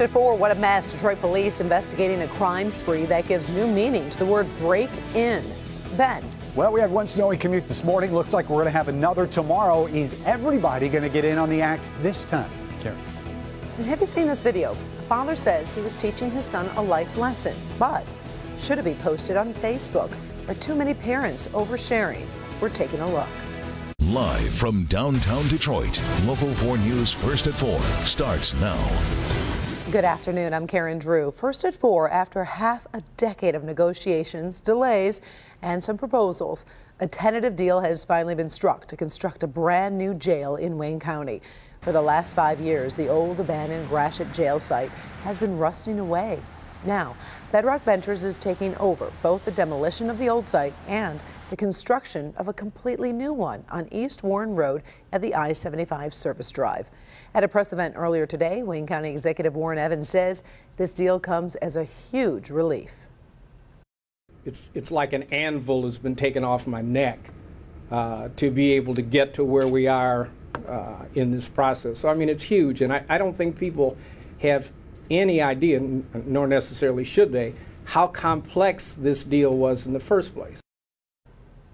First at 4, what a mess. Detroit police investigating a crime spree that gives new meaning to the word break in. Ben. Well, we had one snowy commute this morning. Looks like we're going to have another tomorrow. Is everybody going to get in on the act this time? Karen. And have you seen this video? A father says he was teaching his son a life lesson, but should it be posted on Facebook? Are too many parents oversharing? We're taking a look. Live from downtown Detroit, Local 4 News First at 4 starts now. Good afternoon, I'm Karen Drew. First at 4, after half a decade of negotiations, delays, and some proposals, a tentative deal has finally been struck to construct a brand new jail in Wayne County. For the last 5 years, the old abandoned Gratiot jail site has been rusting away. Now, Bedrock Ventures is taking over both the demolition of the old site and the construction of a completely new one on East Warren Road at the I-75 service drive. At a press event earlier today, Wayne County Executive Warren Evans says this deal comes as a huge relief. It's like an anvil has been taken off my neck to be able to get to where we are in this process. So, I mean, it's huge, and I don't think people have any idea, nor necessarily should they, how complex this deal was in the first place.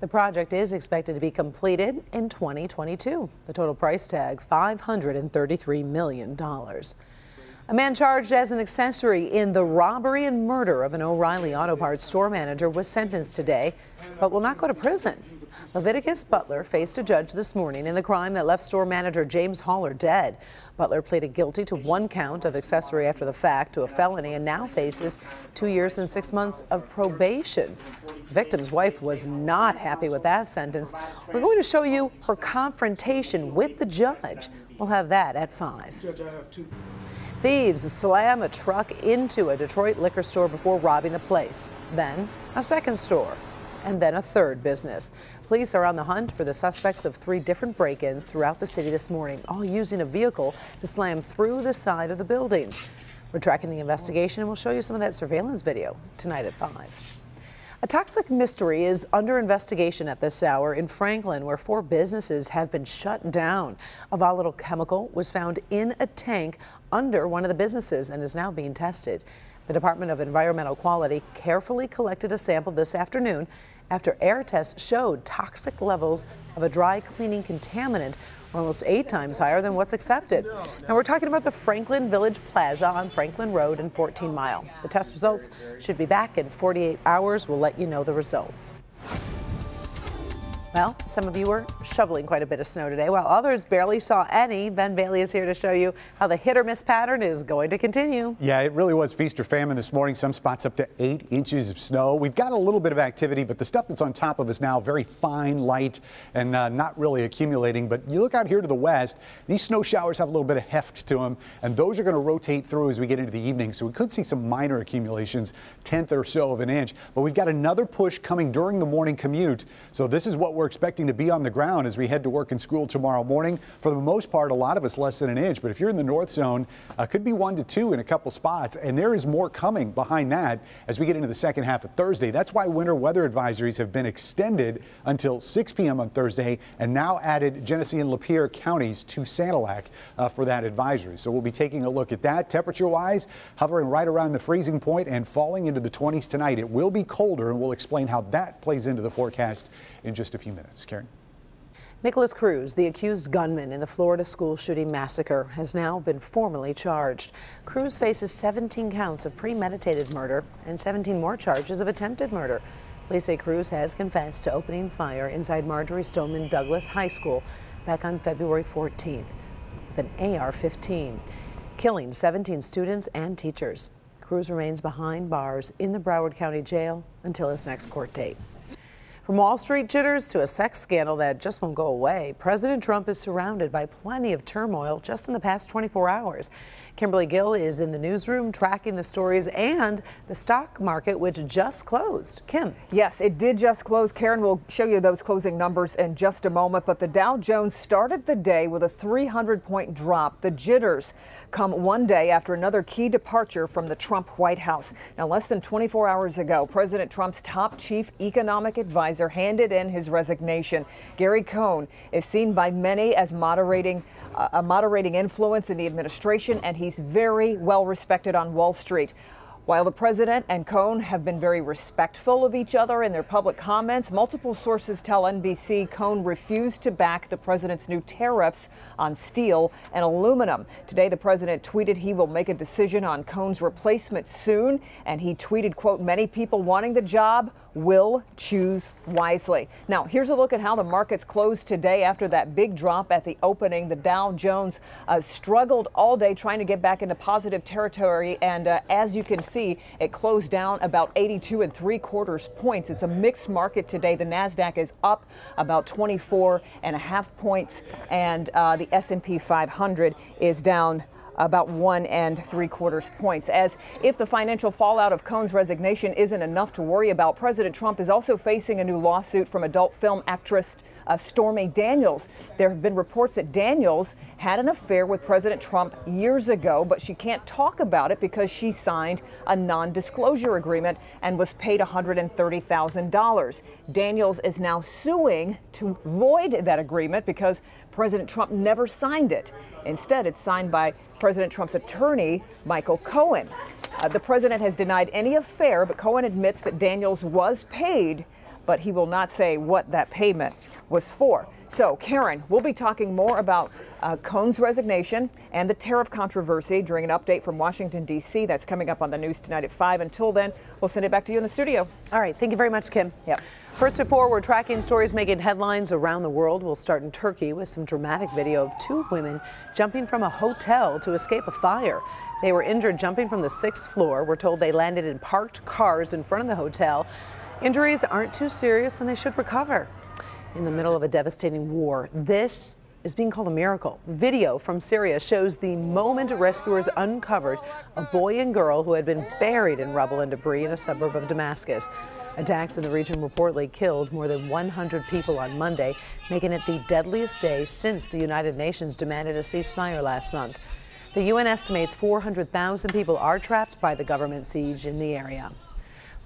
The project is expected to be completed in 2022. The total price tag, $533 million. A man charged as an accessory in the robbery and murder of an O'Reilly Auto Parts store manager was sentenced today, but will not go to prison. Leviticus Butler faced a judge this morning in the crime that left store manager James Haller dead. Butler pleaded guilty to 1 count of accessory after the fact to a felony and now faces 2 years and 6 months of probation. The victim's wife was not happy with that sentence. We're going to show you her confrontation with the judge. We'll have that at 5. Thieves slam a truck into a Detroit liquor store before robbing the place. Then a second store, and then a third business. Police are on the hunt for the suspects of 3 different break-ins throughout the city this morning, all using a vehicle to slam through the side of the buildings. We're tracking the investigation, and we'll show you some of that surveillance video tonight at 5. A toxic mystery is under investigation at this hour in Franklin, where 4 businesses have been shut down. A volatile chemical was found in a tank under one of the businesses and is now being tested. The Department of Environmental Quality carefully collected a sample this afternoon after air tests showed toxic levels of a dry cleaning contaminant were almost 8 times higher than what's accepted. Now we're talking about the Franklin Village Plaza on Franklin Road and 14 Mile. The test results should be back in 48 hours. We'll let you know the results. Well, some of you were shoveling quite a bit of snow today, while others barely saw any. Ben Bailey is here to show you how the hit or miss pattern is going to continue. Yeah, it really was feast or famine this morning. Some spots up to 8 inches of snow. We've got a little bit of activity, but the stuff that's on top of us now, very fine, light, and not really accumulating. But you look out here to the west, these snow showers have a little bit of heft to them, and those are going to rotate through as we get into the evening. So we could see some minor accumulations, 1/10 or so of an inch. But we've got another push coming during the morning commute. So this is what we're expecting to be on the ground as we head to work and school tomorrow morning. For the most part, a lot of us less than an inch, but if you're in the north zone, could be 1 to 2 in a couple spots, and there is more coming behind that as we get into the second half of Thursday. That's why winter weather advisories have been extended until 6 p.m. on Thursday, and now added Genesee and Lapeer counties to Sanilac for that advisory. So we'll be taking a look at that. Temperature-wise, hovering right around the freezing point and falling into the 20s tonight. It will be colder, and we'll explain how that plays into the forecast in just a few minutes. Karen. Nicholas Cruz, the accused gunman in the Florida school shooting massacre, has now been formally charged. Cruz faces 17 counts of premeditated murder and 17 more charges of attempted murder. Police say Cruz has confessed to opening fire inside Marjorie Stoneman Douglas High School back on February 14th with an AR-15, killing 17 students and teachers. Cruz remains behind bars in the Broward County Jail until his next court date. From Wall Street jitters to a sex scandal that just won't go away, President Trump is surrounded by plenty of turmoil just in the past 24 hours. Kimberly Gill is in the newsroom tracking the stories and the stock market, which just closed. Kim. Yes, it did just close. Karen will show you those closing numbers in just a moment, but the Dow Jones started the day with a 300-point drop. The jitters come one day after another key departure from the Trump White House. Now, less than 24 hours ago, President Trump's top chief economic advisor supervisor handed in his resignation. Gary Cohn is seen by many as a moderating influence in the administration, and he's very well respected on Wall Street. While the president and Cohn have been very respectful of each other in their public comments, multiple sources tell NBC Cohn refused to back the president's new tariffs on steel and aluminum. Today, the president tweeted he will make a decision on Cohn's replacement soon, and he tweeted, quote, "Many people wanting the job will choose wisely." Now, here's a look at how the markets closed today after that big drop at the opening. The Dow Jones struggled all day trying to get back into positive territory, and as you can see, it closed down about 82 3/4 points. It's a mixed market today. The Nasdaq is up about 24.5 points, and the S&P 500 is down about 1 3/4 points. As if the financial fallout of Cohn's resignation isn't enough to worry about, President Trump is also facing a new lawsuit from adult film actress Stormy Daniels. There have been reports that Daniels had an affair with President Trump years ago, but she can't talk about it because she signed a non-disclosure agreement and was paid $130,000. Daniels is now suing to void that agreement because President Trump never signed it. Instead, it's signed by President Trump's attorney, Michael Cohen. The president has denied any affair, but Cohen admits that Daniels was paid, but he will not say what that payment was for. So, Karen, we'll be talking more about Cohn's resignation and the tariff controversy during an update from Washington, D.C. That's coming up on the news tonight at 5. Until then, we'll send it back to you in the studio. All right. Thank you very much, Kim. Yep. First at 4, we're tracking stories making headlines around the world. We'll start in Turkey with some dramatic video of 2 women jumping from a hotel to escape a fire. They were injured jumping from the 6th floor. We're told they landed in parked cars in front of the hotel. Injuries aren't too serious and they should recover. In the middle of a devastating war, this is being called a miracle. Video from Syria shows the moment rescuers uncovered a boy and girl who had been buried in rubble and debris in a suburb of Damascus. Attacks in the region reportedly killed more than 100 people on Monday, making it the deadliest day since the United Nations demanded a ceasefire last month. The UN estimates 400,000 people are trapped by the government siege in the area.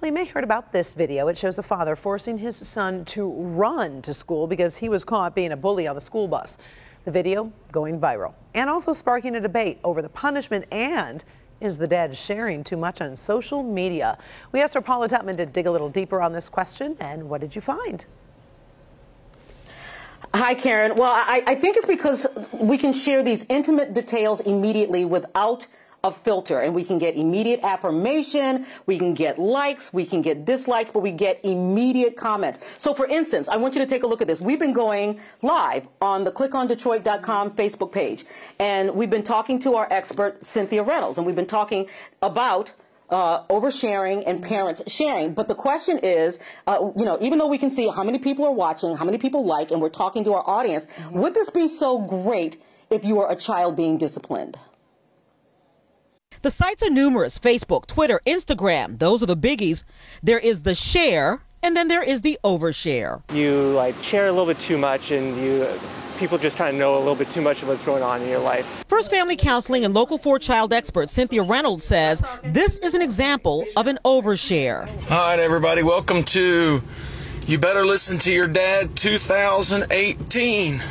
Well, you may have heard about this video. It shows a father forcing his son to run to school because he was caught being a bully on the school bus. The video going viral and also sparking a debate over the punishment and is the dad sharing too much on social media? We asked our Paula Tutman to dig a little deeper on this question, and what did you find? Hi, Karen. Well, I think it's because we can share these intimate details immediately without a filter, and we can get immediate affirmation, we can get likes, we can get dislikes, but we get immediate comments. So for instance, I want you to take a look at this. We've been going live on the clickondetroit.com Facebook page, and we've been talking to our expert, Cynthia Reynolds, and we've been talking about oversharing and parents sharing. But the question is, even though we can see how many people are watching, how many people like, and we're talking to our audience, would this be so great if you were a child being disciplined? The sites are numerous: Facebook, Twitter, Instagram. Those are the biggies. There is the share, and then there is the overshare. You share a little bit too much, and people just kind of know a little bit too much of what's going on in your life. First Family Counseling and Local 4 child expert Cynthia Reynolds says this is an example of an overshare. All right, everybody, welcome to You Better Listen to Your Dad 2018.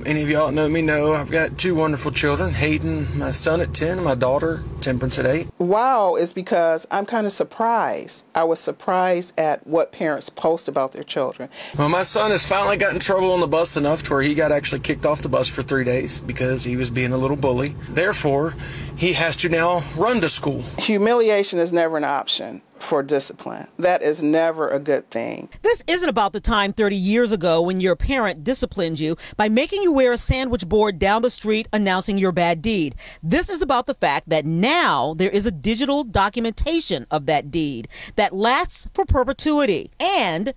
Any of y'all know me know I've got 2 wonderful children, Hayden, my son at 10, and my daughter, Temperance, at 8. Wow is because I'm kind of surprised. I was surprised at what parents post about their children. Well, my son has finally got in trouble on the bus enough to where he got actually kicked off the bus for 3 days because he was being a little bully. Therefore, he has to now run to school. Humiliation is never an option for discipline. That is never a good thing. This isn't about the time 30 years ago when your parent disciplined you by making you wear a sandwich board down the street announcing your bad deed. This is about the fact that now there is a digital documentation of that deed that lasts for perpetuity, and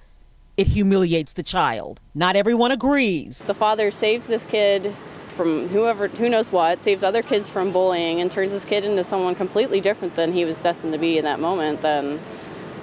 it humiliates the child. Not everyone agrees. The father saves this kid from who knows what, saves other kids from bullying, and turns this kid into someone completely different than he was destined to be in that moment, then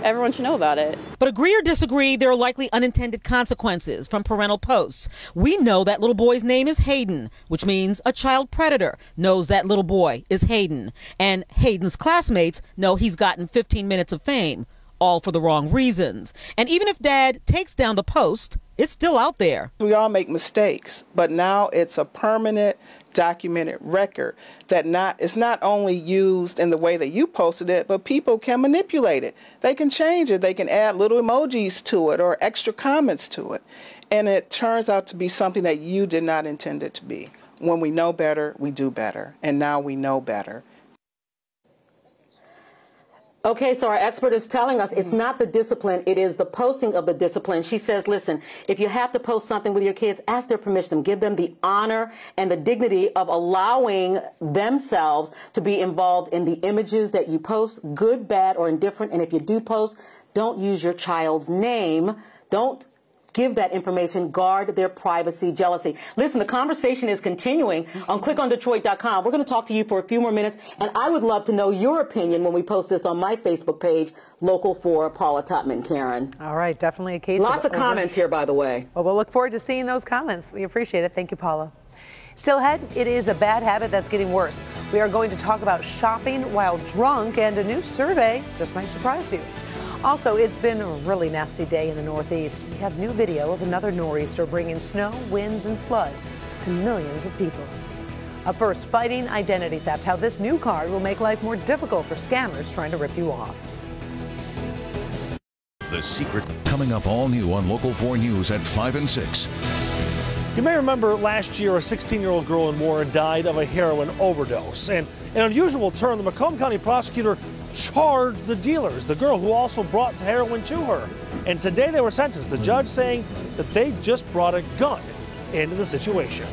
everyone should know about it. But agree or disagree, there are likely unintended consequences from parental posts. We know that little boy's name is Hayden, which means a child predator knows that little boy is Hayden. And Hayden's classmates know he's gotten 15 minutes of fame. all for the wrong reasons. And even if Dad takes down the post, it's still out there. We all make mistakes, but now it's a permanent documented record that it's not only used in the way that you posted it, but people can manipulate it. They can change it. They can add little emojis to it or extra comments to it. And it turns out to be something that you did not intend it to be. When we know better, we do better. And now we know better. Okay, so our expert is telling us it's not the discipline, it is the posting of the discipline. She says, listen, if you have to post something with your kids, ask their permission. Give them the honor and the dignity of allowing themselves to be involved in the images that you post, good, bad, or indifferent. And if you do post, don't use your child's name. Don't give that information. Guard their privacy, jealousy. Listen, the conversation is continuing on clickondetroit.com. We're going to talk to you for a few more minutes, and I would love to know your opinion when we post this on my Facebook page, Local 4 Paula Tutman. Karen. All right, definitely a case Lots of comments here, by the way. Well, we'll look forward to seeing those comments. We appreciate it. Thank you, Paula. Still ahead, it is a bad habit that's getting worse. We are going to talk about shopping while drunk, and a new survey just might surprise you. Also, it's been a really nasty day in the Northeast. We have new video of another nor'easter bringing snow, winds, and flood to millions of people. Up first, fighting identity theft, how this new card will make life more difficult for scammers trying to rip you off. The Secret, coming up all new on Local 4 News at 5 and 6. You may remember last year a 16-year-old girl in Warren died of a heroin overdose. And an unusual turn, the Macomb County prosecutor charged the dealers, the girl who also brought the heroin to her. And today they were sentenced, the judge saying that they just brought a gun into the situation.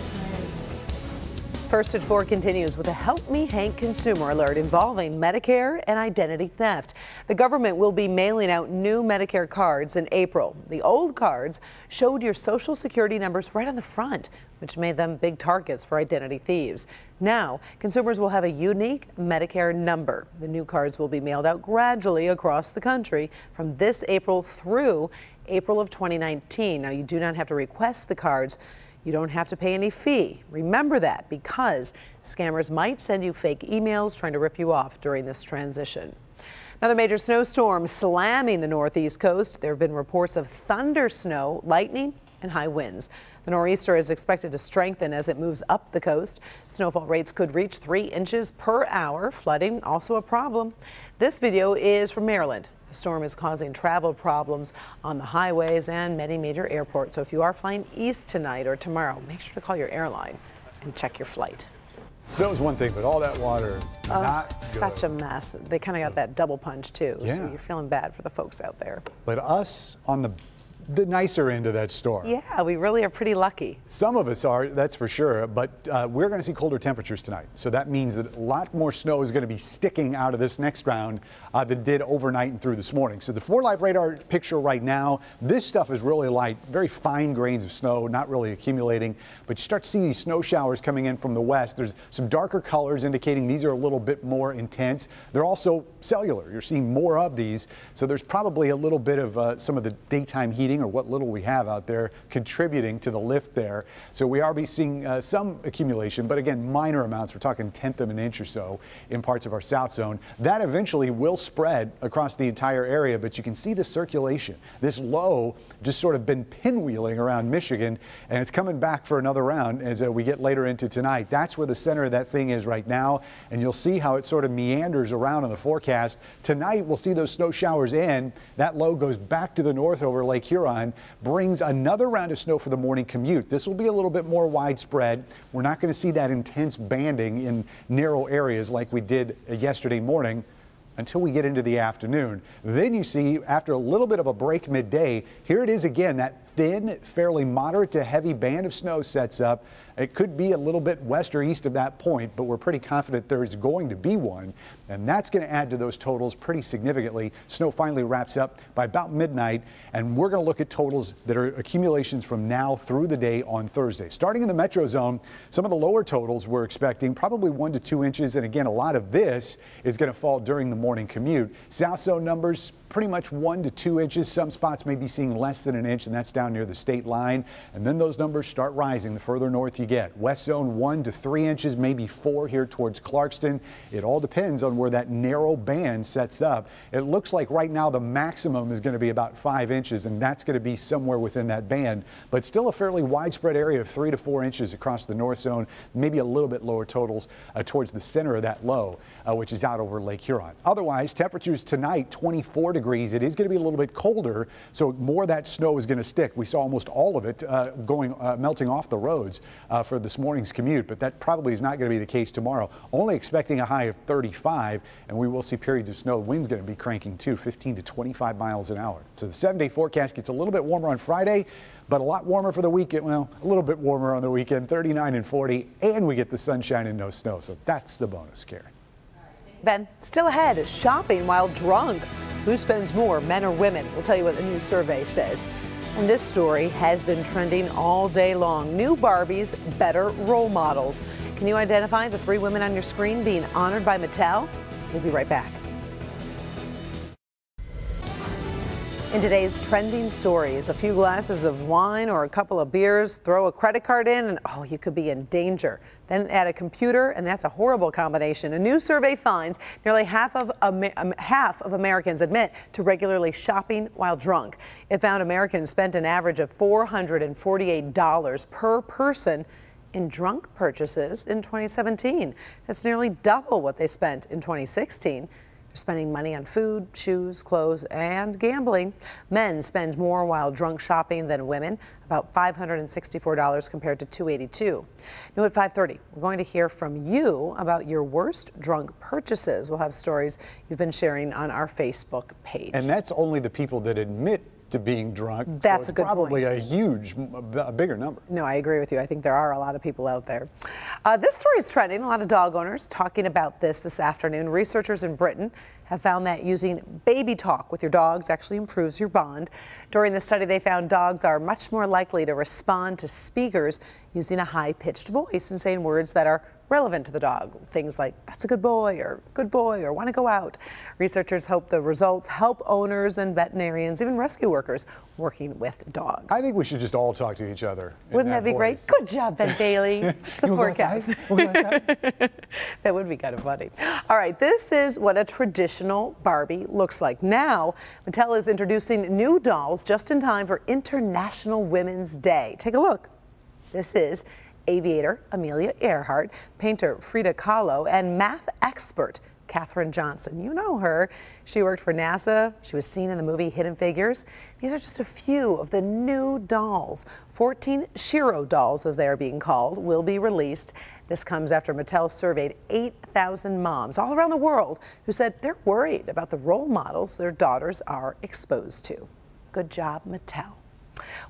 First at 4 continues with a Help Me Hank consumer alert involving Medicare and identity theft. The government will be mailing out new Medicare cards in April. The old cards showed your Social Security numbers right on the front, which made them big targets for identity thieves. Now, consumers will have a unique Medicare number. The new cards will be mailed out gradually across the country from this April through April of 2019. Now, you do not have to request the cards. You don't have to pay any fee. Remember that, because scammers might send you fake emails trying to rip you off during this transition. Another major snowstorm slamming the northeast coast. There have been reports of thunder snow, lightning, and high winds. The nor'easter is expected to strengthen as it moves up the coast. Snowfall rates could reach 3 inches per hour. Flooding also a problem. This video is from Maryland. The storm is causing travel problems on the highways and many major airports. So if you are flying east tonight or tomorrow, make sure to call your airline and check your flight. Snow's one thing, but all that water, not good. Such a mess. They kind of got that double punch too. Yeah. So you're feeling bad for the folks out there. But us on the nicer end of that storm. Yeah, we really are pretty lucky. Some of us are, that's for sure, but we're going to see colder temperatures tonight. So that means that a lot more snow is going to be sticking out of this next round than did overnight and through this morning. So the 4 Live radar picture right now, this stuff is really light, very fine grains of snow, not really accumulating, but you start to see these snow showers coming in from the west. There's some darker colors indicating these are a little bit more intense. They're also cellular. You're seeing more of these. So there's probably a little bit of some of the daytime heating, or what little we have out there, contributing to the lift there. So we are seeing some accumulation, but again, minor amounts. We're talking 1/10 of an inch or so in parts of our south zone. That eventually will spread across the entire area, but you can see the circulation. This low just sort of been pinwheeling around Michigan, and it's coming back for another round as we get later into tonight. That's where the center of that thing is right now, and you'll see how it sort of meanders around in the forecast. Tonight, we'll see those snow showers in. That low goes back to the north over Lake Huron, brings another round of snow for the morning commute. This will be a little bit more widespread. We're not going to see that intense banding in narrow areas like we did yesterday morning until we get into the afternoon. Then you see, after a little bit of a break midday, here it is again, that thin, fairly moderate to heavy band of snow sets up. It could be a little bit west or east of that point, but we're pretty confident there is going to be one, and that's going to add to those totals pretty significantly. Snow finally wraps up by about midnight, and we're going to look at totals that are accumulations from now through the day on Thursday. Starting in the metro zone, some of the lower totals we're expecting probably 1 to 2 inches, and again, a lot of this is going to fall during the morning. morning commute. South zone numbers pretty much 1 to 2 inches. Some spots may be seeing less than an inch, and that's down near the state line. And then those numbers start rising the further north you get. West zone 1 to 3 inches, maybe 4 here towards Clarkston. It all depends on where that narrow band sets up. It looks like right now the maximum is going to be about 5 inches, and that's going to be somewhere within that band, but still a fairly widespread area of 3 to 4 inches across the north zone, maybe a little bit lower totals towards the center of that low, which is out over Lake Huron. Otherwise, temperatures tonight, 24 degrees. It is going to be a little bit colder, so more of that snow is going to stick. We saw almost all of it melting off the roads for this morning's commute, but that probably is not going to be the case tomorrow. Only expecting a high of 35, and we will see periods of snow. Wind's going to be cranking too, 15 to 25 miles an hour. So the 7-day forecast gets a little bit warmer on Friday, but a lot warmer for the weekend. Well, a little bit warmer on the weekend, 39 and 40, and we get the sunshine and no snow. So that's the bonus, Karen. Ben, still ahead, shopping while drunk. Who spends more, men or women? We'll tell you what the new survey says. And this story has been trending all day long. New Barbies, better role models. Can you identify the 3 women on your screen being honored by Mattel? We'll be right back. In today's trending stories, a few glasses of wine or a couple of beers, throw a credit card in, and oh, you could be in danger. Then add a computer, and that's a horrible combination. A new survey finds nearly half of Americans admit to regularly shopping while drunk. It found Americans spent an average of $448 per person in drunk purchases in 2017. That's nearly double what they spent in 2016. They're spending money on food, shoes, clothes, and gambling. Men spend more while drunk shopping than women, about $564 compared to $282. New at 5:30, we're going to hear from you about your worst drunk purchases. We'll have stories you've been sharing on our Facebook page. And that's only the people that admit to being drunk. That's so a good probably point. a bigger number. No, I agree with you. I think there are a lot of people out there. This story is trending. A lot of dog owners talking about this afternoon. Researchers in Britain have found that using baby talk with your dogs actually improves your bond. During the study, they found dogs are much more likely to respond to speakers using a high-pitched voice and saying words that are relevant to the dog. Things like, that's a good boy, or want to go out. Researchers hope the results help owners and veterinarians, even rescue workers, working with dogs. I think we should just all talk to each other. Wouldn't that be great? Good job, Ben Bailey. That's the forecast. That would be kind of funny. All right, this is what a traditional Barbie looks like. Now, Mattel is introducing new dolls just in time for International Women's Day. Take a look. This is aviator Amelia Earhart, painter Frida Kahlo, and math expert Katherine Johnson. You know her. She worked for NASA. She was seen in the movie Hidden Figures. These are just a few of the new dolls. 14 Shiro dolls, as they are being called, will be released. This comes after Mattel surveyed 8,000 moms all around the world who said they're worried about the role models their daughters are exposed to. Good job, Mattel.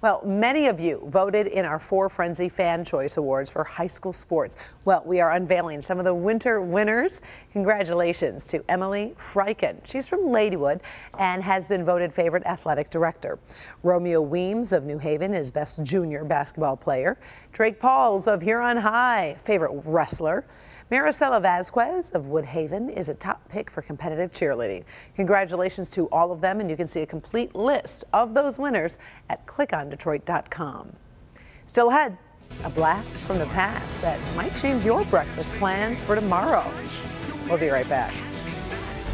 Well, many of you voted in our 4 Frenzy Fan Choice Awards for high school sports. Well, we are unveiling some of the winter winners. Congratulations to Emily Freiken. She's from Ladywood and has been voted favorite athletic director. Romeo Weems of New Haven is best junior basketball player. Drake Pauls of Huron High, favorite wrestler. Maricela Vasquez of Woodhaven is a top pick for competitive cheerleading. Congratulations to all of them, and you can see a complete list of those winners at clickondetroit.com. Still ahead, a blast from the past that might change your breakfast plans for tomorrow. We'll be right back.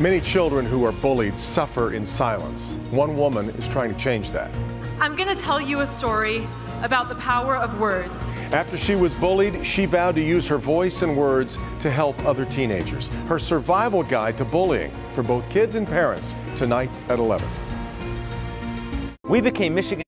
Many children who are bullied suffer in silence. One woman is trying to change that. I'm going to tell you a story about the power of words. After she was bullied, she vowed to use her voice and words to help other teenagers. Her survival guide to bullying for both kids and parents, tonight at 11. We became Michigan.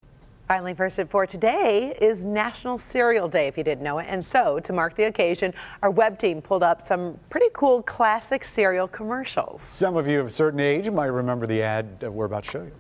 Finally, first at 4 today is National Cereal Day, if you didn't know it. And so, to mark the occasion, our web team pulled up some pretty cool classic cereal commercials. Some of you of a certain age might remember the ad we're about to show you.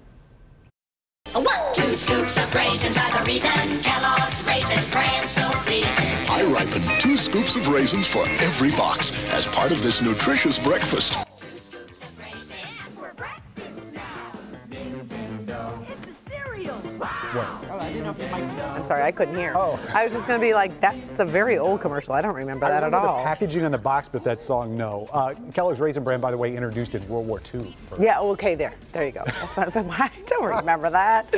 1, 2 scoops of raisins are the reason. Kellogg's Raisin Bran so pleasing. I ripen 2 scoops of raisins for every box as part of this nutritious breakfast. 2 scoops of raisins for breakfast now. Nintendo. It's a cereal. Wow. Well, I didn't know if you I'm sorry, I couldn't hear. Oh. I was just going to be like, that's a very old commercial. I don't remember that at all. The packaging on the box, but that song, no. Kellogg's Raisin Bran, by the way, introduced in World War II. Yeah, okay, there you go. That's what I said. I don't remember that.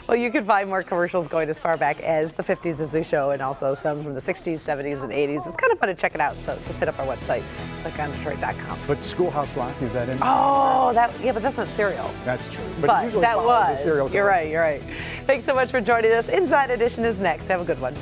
Well, you can find more commercials going as far back as the 50s as we show, and also some from the 60s, 70s, and 80s. It's kind of fun to check it out, so just hit up our website, clickondetroit.com. But Schoolhouse Rock, is that in? Oh, yeah, but that's not cereal. That's true. But usually that was. The cereal. You're right. Thanks so much for joining us. Inside Edition is next. Have a good one.